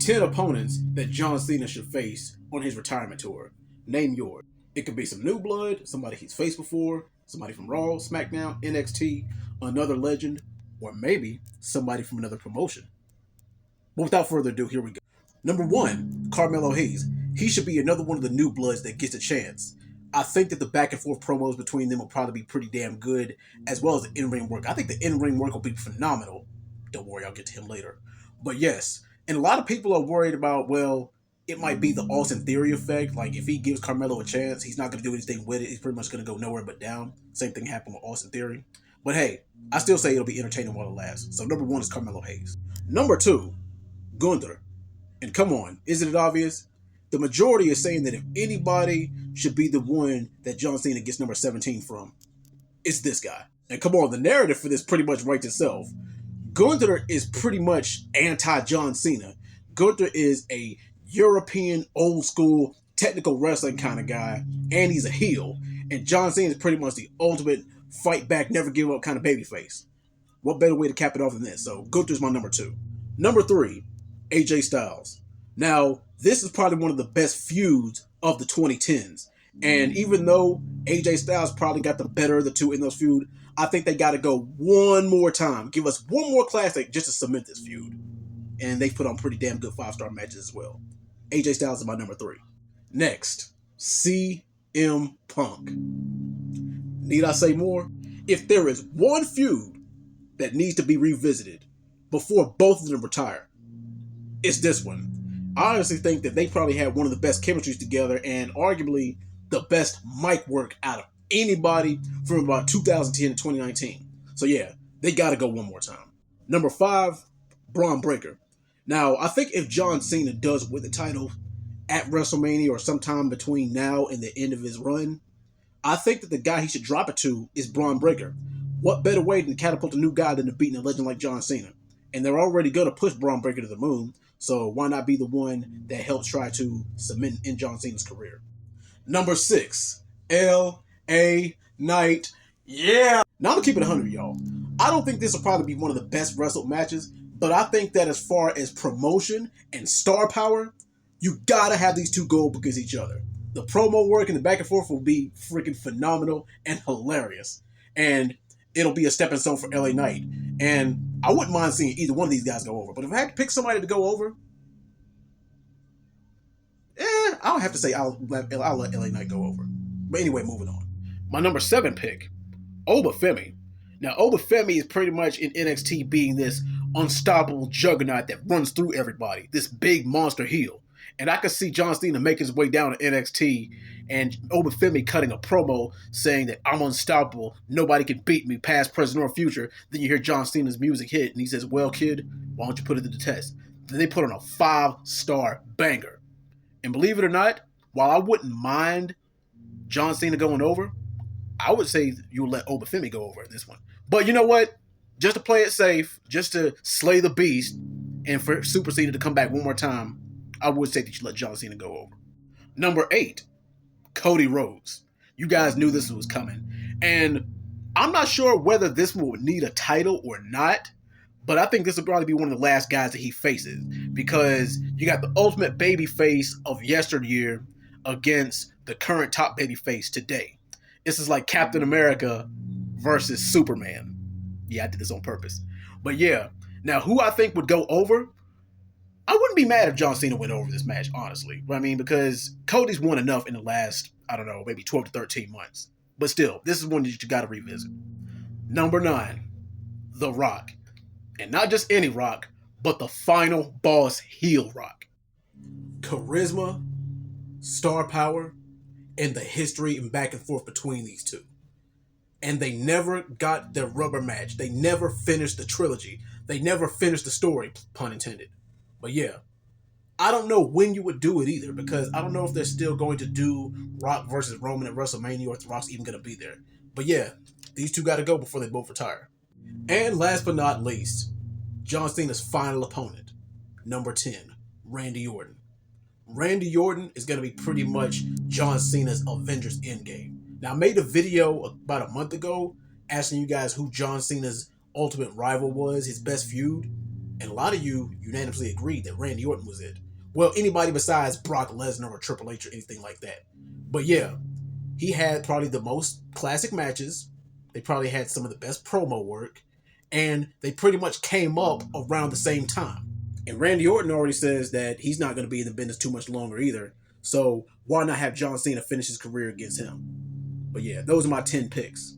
10 opponents that John Cena should face on his retirement tour. Name yours. It could be some new blood, somebody he's faced before, somebody from Raw, SmackDown, NXT, another legend, or maybe somebody from another promotion. But without further ado, here we go. Number 1, Carmelo Hayes. He should be another one of the new bloods that gets a chance. I think that the back and forth promos between them will probably be pretty damn good, as well as the in-ring work. I think the in-ring work will be phenomenal. Don't worry, I'll get to him later. But yes, and a lot of people are worried about, well, it might be the Austin Theory effect. Like, if he gives Carmelo a chance, he's not going to do anything with it. He's pretty much going to go nowhere but down. Same thing happened with Austin Theory. But hey, I still say it'll be entertaining while it lasts. So number 1 is Carmelo Hayes. Number 2, Gter. And come on, isn't it obvious? The majority is saying that if anybody should be the one that John Cena gets number 17 from, it's this guy. And come on, the narrative for this pretty much writes itself. Gter is pretty much anti-John Cena. Gter is a European, old-school, technical wrestling kind of guy, and he's a heel. And John Cena is pretty much the ultimate fight back, never give up kind of babyface. What better way to cap it off than this? So Gter's my number 2. Number 3, AJ Styles. Now, this is probably one of the best feuds of the 2010s. And even though AJ Styles probably got the better of the two in those feuds, I think they got to go one more time. Give us one more classic just to cement this feud. And they put on pretty damn good 5-star matches as well. AJ Styles is my number 3. Next, CM Punk. Need I say more? If there is one feud that needs to be revisited before both of them retire, it's this one. I honestly think that they probably had one of the best chemistries together and arguably the best mic work out of anybody from about 2010 to 2019. So yeah, they got to go one more time. Number 5, Braun Breaker. Now, I think if John Cena does win the title at WrestleMania or sometime between now and the end of his run, I think that the guy he should drop it to is Braun Breaker. What better way than catapult a new guy than to beating a legend like John Cena? And they're already going to push Braun Breaker to the moon, so why not be the one that helps try to cement in John Cena's career? Number 6, L.A. Knight. Yeah! Now I'm going to keep it 100, y'all. I don't think this will probably be one of the best wrestled matches, but I think that as far as promotion and star power, you got to have these two go up against each other. The promo work and the back and forth will be freaking phenomenal and hilarious. And it'll be a stepping stone for LA Knight. And I wouldn't mind seeing either one of these guys go over. But if I had to pick somebody to go over, I'll have to say I'll let LA Knight go over. But anyway, moving on. My number 7 pick, Obafemi. Now, Obafemi is pretty much in NXT being this unstoppable juggernaut that runs through everybody. This big monster heel. And I could see John Cena make his way down to NXT and Obafemi cutting a promo saying that I'm unstoppable, nobody can beat me, past, present, or future. Then you hear John Cena's music hit and he says, well, kid, why don't you put it to the test? Then they put on a 5-star banger. And believe it or not, while I wouldn't mind John Cena going over, I would say you'll let Obafemi go over in this one. But you know what? Just to play it safe, just to slay the beast, and for Super Cena to come back one more time, I would say that you let John Cena go over. Number 8, Cody Rose. You guys knew this was coming. And I'm not sure whether this one would need a title or not, but I think this will probably be one of the last guys that he faces, because you got the ultimate babyface of yesteryear against the current top babyface today. This is like Captain America versus Superman. Yeah, I did this on purpose. But yeah, now who I think would go over, I wouldn't be mad if John Cena went over this match, honestly. I mean, because Cody's won enough in the last, I don't know, maybe 12 to 13 months. But still, this is one that you got to revisit. Number 9, The Rock. And not just any Rock, but the final boss heel Rock. Charisma, star power, and the history and back and forth between these two. And they never got their rubber match. They never finished the trilogy. They never finished the story, pun intended. But yeah, I don't know when you would do it either, because I don't know if they're still going to do Rock versus Roman at WrestleMania or if The Rock's even going to be there. But yeah, these two got to go before they both retire. And last but not least, John Cena's final opponent, number 10, Randy Orton. Randy Orton is going to be pretty much John Cena's Avengers Endgame. Now, I made a video about a month ago asking you guys who John Cena's ultimate rival was, his best feud. And a lot of you unanimously agreed that Randy Orton was it. Well, anybody besides Brock Lesnar or Triple H or anything like that. But yeah, he had probably the most classic matches. They probably had some of the best promo work. And they pretty much came up around the same time. And Randy Orton already says that he's not going to be in the business too much longer either. So why not have John Cena finish his career against him? But yeah, those are my 10 picks.